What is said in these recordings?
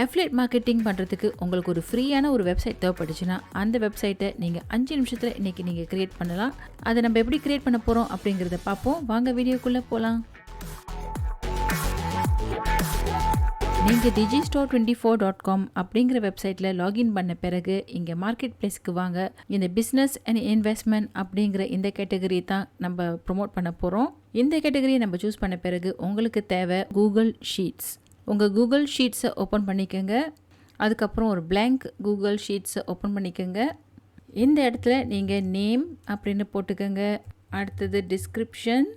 Affiliate marketing பண்ணுறதுக்கு உங்களுக்கு ஒரு ஃப்ரீயான ஒரு வெப்சைட் தேவைப்பட்டுச்சுன்னா அந்த வெப்சைட்டை நீங்கள் 5 நிமிஷத்தில் இன்றைக்கி நீங்கள் க்ரியேட் பண்ணலாம். அதை நம்ம எப்படி க்ரியேட் பண்ண போகிறோம் அப்படிங்கிறத பார்ப்போம். வாங்க வீடியோக்குள்ளே போகலாம். நீங்கள் digistore24.com அப்படிங்கிற வெப்சைட்டில் லாகின் பண்ண பிறகு இங்கே மார்க்கெட் பிளேஸ்க்கு வாங்க. இந்த பிஸ்னஸ் அண்ட் இன்வெஸ்ட்மெண்ட் அப்படிங்கிற இந்த கேட்டகரி தான் நம்ம ப்ரொமோட் பண்ண போகிறோம். இந்த கேட்டகரியை நம்ம சூஸ் பண்ண பிறகு உங்களுக்கு தேவை கூகுள் ஷீட்ஸ். உங்கள் கூகுள் ஷீட்ஸை ஓப்பன் பண்ணிக்கோங்க. அதுக்கப்புறம் ஒரு blank கூகுள் ஷீட்ஸை ஓப்பன் பண்ணிக்கோங்க. இந்த இடத்துல நீங்கள் நேம் அப்படின்னு போட்டுக்கோங்க. அடுத்தது டிஸ்கிரிப்ஷன்,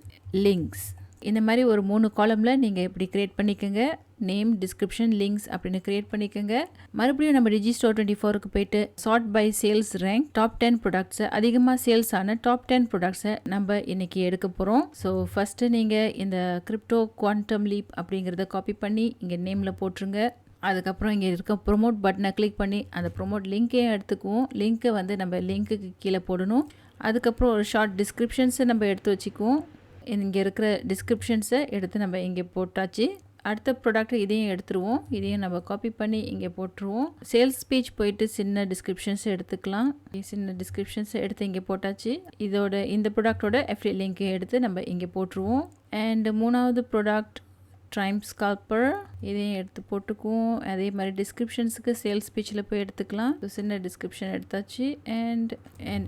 லிங்க்ஸ், இந்த மாதிரி ஒரு 3 காலமில் நீங்கள் இப்படி க்ரியேட் பண்ணிக்கோங்க. நேம், டிஸ்கிரிப்ஷன், லிங்க்ஸ் அப்படின்னு க்ரியேட் பண்ணிக்கோங்க. மறுபடியும் நம்ம digistore24க்கு போயிட்டு chart by sales rank top 10 ப்ராடக்ட்ஸை, அதிகமாக சேல்ஸ் ஆன டாப் 10 ப்ராடக்ட்ஸை நம்ம இன்றைக்கி எடுக்க போகிறோம். ஸோ ஃபஸ்ட்டு நீங்கள் இந்த கிரிப்டோ குவாண்டம் லீப் அப்படிங்கிறத காப்பி பண்ணி இங்கே நேமில் போட்டுருங்க. அதுக்கப்புறம் இங்கே இருக்க ப்ரொமோட் பட்டனை கிளிக் பண்ணி அந்த ப்ரொமோட் லிங்க்கையும் எடுத்துக்குவோம். லிங்க்கை வந்து நம்ம லிங்க்குக்கு கீழே போடணும். அதுக்கப்புறம் ஒரு ஷார்ட் டிஸ்கிரிப்ஷன்ஸை நம்ம எடுத்து வச்சுக்குவோம். இங்கே இருக்கிற டிஸ்கிரிப்ஷன்ஸை எடுத்து நம்ம இங்கே போட்டாச்சு. அடுத்த ப்ராடக்ட் இதையும் எடுத்துருவோம். இதையும் நம்ம காப்பி பண்ணி இங்கே போட்டுருவோம். சேல்ஸ் பேஜ் போயிட்டு சின்ன டிஸ்கிரிப்ஷன்ஸை எடுத்துக்கலாம். சின்ன டிஸ்கிரிப்ஷன்ஸை எடுத்து இங்கே போட்டாச்சு. இந்த ப்ராடக்டோட அஃபிலியேட் லிங்க்கை எடுத்து நம்ம இங்கே போட்டுருவோம். அண்ட் 3வது ப்ராடக்ட் டைம் ஸ்கால்பர், இதையும் எடுத்து போட்டுக்குவோம். அதே மாதிரி டிஸ்கிரிப்ஷன்ஸுக்கு சேல்ஸ் பேஜில் போய் எடுத்துக்கலாம். சின்ன டிஸ்கிரிப்ஷன் எடுத்தாச்சு. அண்ட்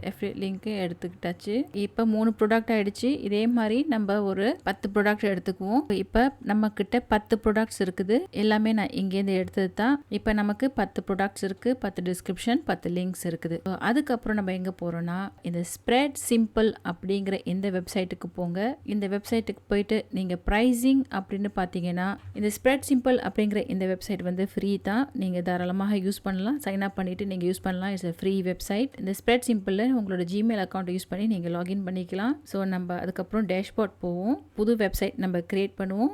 அஃபிலியேட் லிங்க்கு எடுத்துக்கிட்டாச்சு. இப்போ 3 ப்ராடக்ட் ஆகிடுச்சு. இதே மாதிரி நம்ம ஒரு 10 ப்ராடக்ட் எடுத்துக்குவோம். இப்போ நம்மக்கிட்ட 10 ப்ராடக்ட்ஸ் இருக்குது. எல்லாமே நான் இங்கேருந்து எடுத்தது தான். இப்போ நமக்கு 10 ப்ராடக்ட்ஸ் இருக்குது, 10 டிஸ்கிரிப்ஷன், 10 லிங்க்ஸ் இருக்குது. அதுக்கப்புறம் நம்ம எங்கே போகிறோன்னா இந்த ஸ்ப்ரெட் சிம்பிள் அப்படிங்கிற இந்த வெப்சைட்டுக்கு போங்க. இந்த வெப்சைட்டுக்கு போயிட்டு நீங்கள் ப்ரைஸிங் அப்படின்னு பார்த்தீங்கன்னா இந்த ஸ்ப்ரெட் சிம்பிள் அப்படிங்கிற இந்த வெப்சைட் வந்து ஃப்ரீ தான். நீங்கள் தாராளமாக யூஸ் பண்ணலாம். சைன் அப் பண்ணிவிட்டு நீங்கள் யூஸ் பண்ணலாம். It's a free website. இந்த ஸ்ப்ரெட் சிம்பிளில் உங்களோட ஜிமெயில் அக்கௌண்ட் யூஸ் பண்ணி நீங்கள் லாகின் பண்ணிக்கலாம். ஸோ நம்ம அதுக்கப்புறம் டேஷ்போர்ட் போவோம். புது வெப்சைட் நம்ம க்ரியேட் பண்ணுவோம்.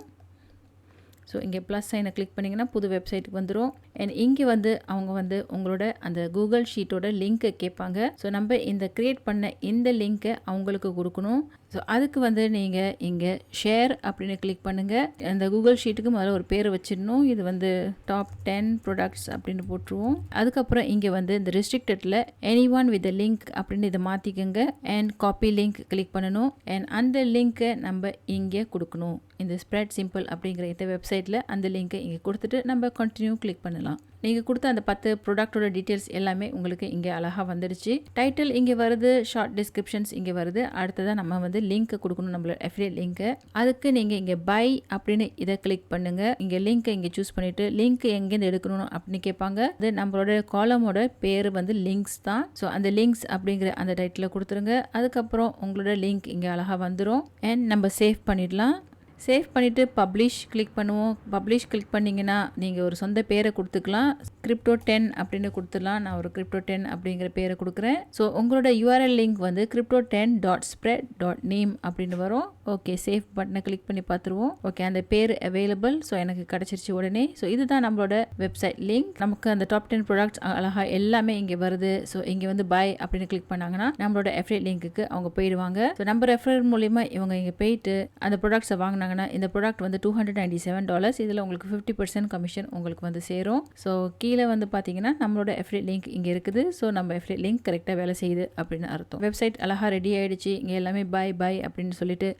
ஸோ இங்கே ப்ளஸ் சைனை கிளிக் பண்ணிங்கன்னா புது வெப்சைட்டுக்கு வந்துடும். அண்ட் இங்கே வந்து அவங்க வந்து உங்களோட அந்த கூகுள் ஷீட்டோட லிங்க்கை கேட்பாங்க. ஸோ நம்ம இந்த க்ரியேட் பண்ண இந்த லிங்க்கை அவங்களுக்கு கொடுக்கணும். ஸோ அதுக்கு வந்து நீங்கள் இங்கே ஷேர் அப்படின்னு கிளிக் பண்ணுங்கள். அந்த கூகுள் ஷீட்டுக்கு முதல்ல ஒரு பேர் வச்சிடணும். இது வந்து டாப் 10 ப்ராடக்ட்ஸ் அப்படின்னு போட்டுருவோம். அதுக்கப்புறம் இங்கே வந்து இந்த ரெஸ்ட்ரிக்டடில் எனி ஒன் வித் லிங்க் அப்படின்னு இதை மாற்றிக்கோங்க. அண்ட் காப்பி லிங்க் கிளிக் பண்ணணும். அண்ட் அந்த லிங்க்கை நம்ம இங்கே கொடுக்கணும். இந்த ஸ்ப்ரெட் சிம்பிள் அப்படிங்கிற இந்த வெப்சைட்டில் அந்த லிங்க்கை இங்கே கொடுத்துட்டு நம்ம கண்டினியூ கிளிக் பண்ணலாம். நீங்கள் கொடுத்த அந்த 10 ப்ராடக்டோட டீட்டெயில்ஸ் எல்லாமே உங்களுக்கு இங்கே அழகாக வந்துடுச்சு. டைட்டில் இங்கே வருது, ஷார்ட் டிஸ்கிரிப்ஷன்ஸ் இங்கே வருது. அடுத்ததான் நம்ம வந்து லிங்க்கை கொடுக்கணும், நம்மளோட அஃபிலியேட் லிங்க்கை. அதுக்கு நீங்கள் இங்கே பை அப்படின்னு இதை கிளிக் பண்ணுங்கள். இங்கே லிங்க்கை இங்கே சூஸ் பண்ணிவிட்டு லிங்க் எங்கேருந்து எடுக்கணும் அப்படின்னு கேட்பாங்க. அது நம்மளோட காலமோட பேர் வந்து லிங்க்ஸ் தான். ஸோ அந்த லிங்க்ஸ் அப்படிங்கிற அந்த டைட்டில் கொடுத்துருங்க. அதுக்கப்புறம் உங்களோட லிங்க் இங்கே அழகாக வந்துடும். அண்ட் நம்ம சேவ் பண்ணிடலாம். சேவ் பண்ணிவிட்டு பப்ளிஷ் கிளிக் பண்ணுவோம். பப்ளிஷ் கிளிக் பண்ணிங்கன்னா நீங்கள் ஒரு சொந்த பேரை கொடுத்துக்கலாம். கிரிப்டோ 10 அப்படின்னு கொடுத்துடலாம். நான் ஒரு கிரிப்டோ 10 அப்படிங்கிற பேரை கொடுக்குறேன். ஸோ உங்களோட யூஆர்எல் லிங்க் வந்து crypto10.spread.name அப்படின்னு வரும். ஓகே, சேவ் பட்டனை கிளிக் பண்ணி பார்த்துருவோம். ஓகே, அந்த பேர் அவைலபிள். ஸோ எனக்கு கிடச்சிருச்சு உடனே. ஸோ இதுதான் நம்மளோட வெப்சைட் லிங்க். நமக்கு அந்த டாப் 10 ப்ராடக்ட்ஸ் அழகாக எல்லாமே இங்கே வருது. ஸோ இங்கே வந்து பை அப்படின்னு கிளிக் பண்ணாங்கன்னா நம்மளோட அஃபிலியேட் லிங்க்குக்கு அவங்க போயிடுவாங்க. ஸோ நம்ம ரெஃபரல் மூலிமா இவங்க இங்கே போயிட்டு அந்த ப்ராடக்ட்ஸை வாங்கினாங்கன்னா இந்த ப்ராடக்ட் வந்து $297. இதில் உங்களுக்கு 50% கமிஷன் உங்களுக்கு வந்து சேரும். ஸோ கீழே வந்து பார்த்தீங்கன்னா நம்மளோட அஃபிலியேட் லிங்க் இங்கே இருக்குது. ஸோ நம்ம அஃபிலியேட் லிங்க் கரெக்டாக வேலை செய்யுது அப்படின்னு அர்த்தம். வெப்சைட் அழகாக ரெடி ஆகிடுச்சு. இங்கே எல்லாமே பை அப்படின்னு சொல்லிட்டு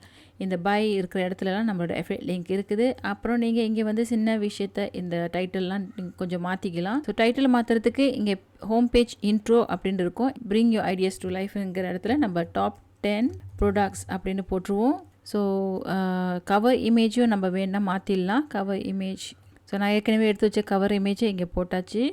இந்த பை இருக்கிற இடத்துலலாம் நம்மளோட அஃபிலியேட் லிங்க் இருக்குது. அப்புறம் நீங்கள் இங்கே வந்து சின்ன விஷயத்த இந்த டைட்டில்லாம் கொஞ்சம் மாற்றிக்கலாம். ஸோ டைட்டில் மாற்றுறதுக்கு இங்கே ஹோம் பேஜ் இன்ட்ரோ அப்படின்னு இருக்கும். பிரிங் யோர் ஐடியாஸ் டு லைஃப்ங்கிற இடத்துல நம்ம டாப் 10 ப்ராடக்ட்ஸ் அப்படின்னு போட்டுருவோம். ஸோ கவர் இமேஜும் நம்ம வேணா மாற்றிடலாம். கவர் இமேஜ், ஸோ நான் ஏற்கனவே எடுத்து வச்ச கவர் இமேஜை இங்கே போட்டாச்சு.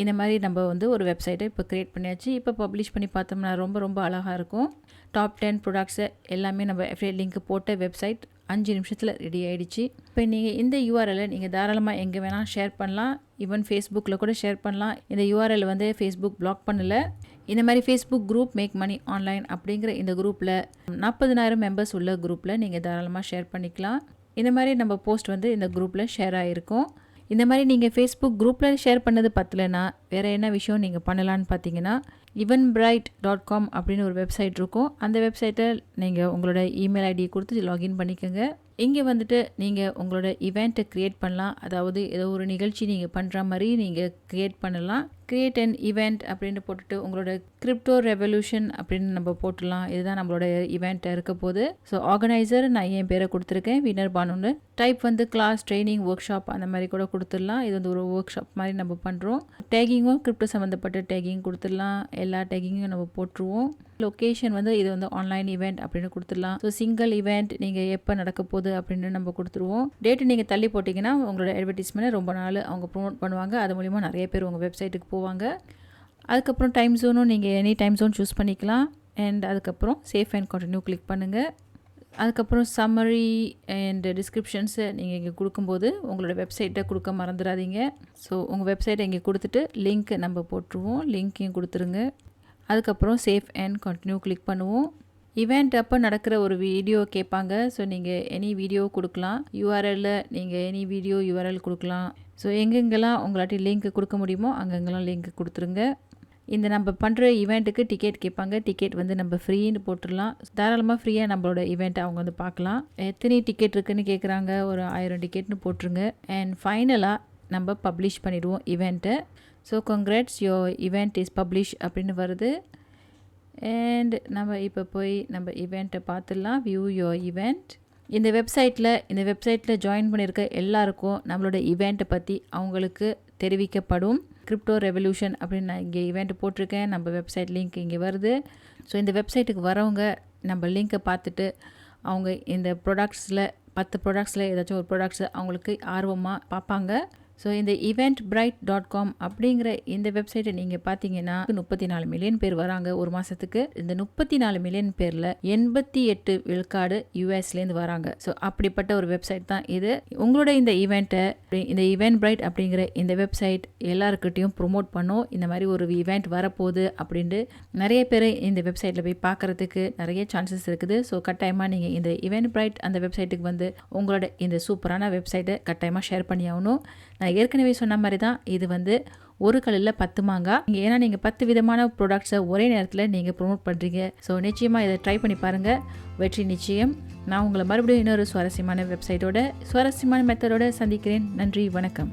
இந்த மாதிரி நம்ம வந்து ஒரு வெப்சைட்டை இப்போ க்ரியேட் பண்ணியாச்சு. இப்போ பப்ளிஷ் பண்ணி பார்த்தோம்னா ரொம்ப அழகாக இருக்கும். டாப் 10 ப்ராடக்ட்ஸை எல்லாமே நம்ம அஃபிலியேட் லிங்க் போட்ட வெப்சைட் 5 நிமிஷத்தில் ரெடி ஆகிடுச்சு. இப்போ நீங்கள் இந்த யூஆர்எல்லை நீங்கள் தாராளமாக எங்கே வேணால் ஷேர் பண்ணலாம். ஈவன் ஃபேஸ்புக்கில் கூட ஷேர் பண்ணலாம். இந்த யூஆர்எல் வந்து ஃபேஸ்புக் பிளாக் பண்ணலை. இந்த மாதிரி Facebook group make money online அப்படிங்கிற இந்த குரூப்பில் 40,000 மெம்பர்ஸ் உள்ள குரூப்பில் நீங்கள் தாராளமாக ஷேர் பண்ணிக்கலாம். இந்த மாதிரி நம்ம போஸ்ட் வந்து இந்த குரூப்பில் ஷேர் ஆகிருக்கும். இந்த மாதிரி நீங்கள் ஃபேஸ்புக் குரூப்பில் ஷேர் பண்ணது பத்தலைன்னா வேறு என்ன விஷயம் நீங்கள் பண்ணலான்னு பார்த்தீங்கன்னா eventbrite.com அப்படின்னு ஒரு வெப்சைட் இருக்கும். அந்த வெப்சைட்டை நீங்கள் உங்களோட இமெயில் ஐடியை கொடுத்து லாகின் பண்ணிக்கோங்க. இங்கே வந்துட்டு நீங்கள் உங்களோட இவெண்ட்டை க்ரியேட் பண்ணலாம். அதாவது ஏதோ ஒரு நிகழ்ச்சி நீங்கள் பண்ணுற மாதிரி நீங்கள் க்ரியேட் பண்ணலாம். கிரியேட் அன் ஈவெண்ட் அப்படின்னு போட்டுட்டு உங்களோட கிரிப்டோ ரெவல்யூஷன் அப்படின்னு நம்ம போட்டுடலாம். இதுதான் நம்மளோட ஈவெண்ட்டாக இருக்க போது. ஸோ ஆர்கனைசர் நான் என் பேரை கொடுத்துருக்கேன், வினர் பானுன்னு. டைப் வந்து கிளாஸ், ட்ரைனிங், ஒர்க் ஷாப் அந்த மாதிரி கூட கொடுத்துடலாம். இது வந்து ஒரு ஒர்க் ஷாப் மாதிரி நம்ம பண்ணுறோம். டேகிங்கும் கிரிப்டோ சம்மந்தப்பட்ட டேகிங் கொடுத்துடலாம். எல்லா டேகிங்கும் நம்ம போட்டுருவோம். லொக்கேஷன் வந்து இது வந்து ஆன்லைன் ஈவெண்ட் அப்படின்னு கொடுத்துடலாம். ஸோ சிங்கிள் ஈவெண்ட் நீங்கள் எப்போ நடக்க போகுது அப்படின்னு நம்ம கொடுத்துருவோம். டேட்டு நீங்கள் தள்ளி போட்டிங்கன்னா உங்களோட அட்வர்டைஸ்மெண்ட்டை ரொம்ப நாள் அவங்க ப்ரொமோட் பண்ணுவாங்க. அது மூலிமா நிறைய பேர் உங்கள் வெப்சைட்டுக்கு போவாங்க. அதுக்கப்புறம் டைம் ஜோனும் நீங்கள் எனி டைம் ஜோன் சூஸ் பண்ணிக்கலாம். அண்ட் அதுக்கப்புறம் சேஃப் அண்ட் கண்டினியூ கிளிக் பண்ணுங்கள். அதுக்கப்புறம் சம்மரி அண்ட் டிஸ்கிரிப்ஷன்ஸை நீங்கள் இங்கே கொடுக்கும்போது உங்களோட வெப்சைட்டை கொடுக்க மறந்துடாதீங்க. ஸோ உங்கள் வெப்சைட்டை இங்கே கொடுத்துட்டு லிங்க் நம்ம போட்டுருவோம். லிங்க்கையும் கொடுத்துருங்க. அதுக்கப்புறம் சேஃப் அண்ட் கண்டினியூ கிளிக் பண்ணுவோம். இவெண்ட் அப்போ நடக்கிற ஒரு வீடியோ கேட்பாங்க. ஸோ நீங்கள் எனி வீடியோ கொடுக்கலாம். யூஆர்எல்ல நீங்கள் எனி வீடியோ யூஆர்எல் கொடுக்கலாம். ஸோ எங்கெங்கெல்லாம் உங்களாட்டி லிங்க் கொடுக்க முடியுமோ அங்கெங்கெல்லாம் லிங்க் கொடுத்துருங்க. இந்த நம்ம பண்ணுற ஈவெண்ட்டுக்கு டிக்கெட் கேட்பாங்க. டிக்கெட் வந்து நம்ம ஃப்ரீன்னு போட்டுடலாம். தாராளமாக ஃப்ரீயாக நம்மளோட ஈவெண்ட்டை அவங்க வந்து பார்க்கலாம். எத்தனை டிக்கெட் இருக்குதுன்னு கேட்குறாங்க. ஒரு 1000 டிக்கெட்னு போட்டுருங்க. அண்ட் ஃபைனலாக நம்ம பப்ளிஷ் பண்ணிவிடுவோம் ஈவெண்ட்டை. So congrats, your event is publish அப்படின்னு வருது. அண்ட் நம்ம இப்போ போய் நம்ம ஈவெண்ட்டை பார்த்துடலாம். View your event. இந்த வெப்சைட்டில் ஜாயின் பண்ணியிருக்க எல்லாருக்கும் நம்மளோட ஈவெண்ட்டை பற்றி அவங்களுக்கு தெரிவிக்கப்படும். கிரிப்டோ ரெவல்யூஷன் அப்படின்னு நான் இங்கே ஈவெண்ட் போட்டிருக்கேன். நம்ம வெப்சைட் லிங்க் இங்கே வருது. ஸோ இந்த வெப்சைட்டுக்கு வரவங்க நம்ம லிங்க்கை பார்த்துட்டு அவங்க இந்த ப்ராடக்ட்ஸில் 10 ப்ராடக்ட்ஸில் ஏதாச்சும் ஒரு ப்ராடக்ட்ஸை அவங்களுக்கு ஆர்வமாக பார்ப்பாங்க. ஸோ இந்த eventbrite.com அப்படிங்கிற இந்த வெப்சைட்டை நீங்கள் பார்த்தீங்கன்னா 34 மில்லியன் பேர் வராங்க ஒரு மாதத்துக்கு. இந்த 34 மில்லியன் பேரில் 88 விழுக்காடு யூஎஸ்லேருந்து வராங்க. ஸோ அப்படிப்பட்ட ஒரு வெப்சைட் தான் இது. உங்களோட இந்த ஈவெண்ட்டை இந்த eventbrite அப்படிங்கிற இந்த வெப்சைட் எல்லாருக்கிட்டையும் ப்ரொமோட் பண்ணும். இந்த மாதிரி ஒரு ஈவெண்ட் வரப்போகுது அப்படின்ட்டு நிறைய பேர் இந்த வெப்சைட்டில் போய் பார்க்குறதுக்கு நிறைய சான்சஸ் இருக்குது. ஸோ கட்டாயமாக நீங்கள் இந்த eventbrite அந்த வெப்சைட்டுக்கு வந்து உங்களோட இந்த சூப்பரான வெப்சைட்டை கட்டாயமாக ஷேர் பண்ணி ஆகணும். நான் ஏற்கனவே சொன்ன மாதிரி தான் இது வந்து ஒரு கல்லில் 10 மாங்காய். ஏன்னா நீங்கள் 10 விதமான ப்ராடக்ட்ஸை ஒரே நேரத்தில் நீங்கள் ப்ரொமோட் பண்ணுறீங்க. ஸோ நிச்சயமாக இதை ட்ரை பண்ணி பாருங்கள். வெற்றி நிச்சயம். நான் உங்களை மறுபடியும் இன்னொரு சுவாரஸ்யமான வெப்சைட்டோட சுவாரஸ்யமான மெத்தடோட சந்திக்கிறேன். நன்றி, வணக்கம்.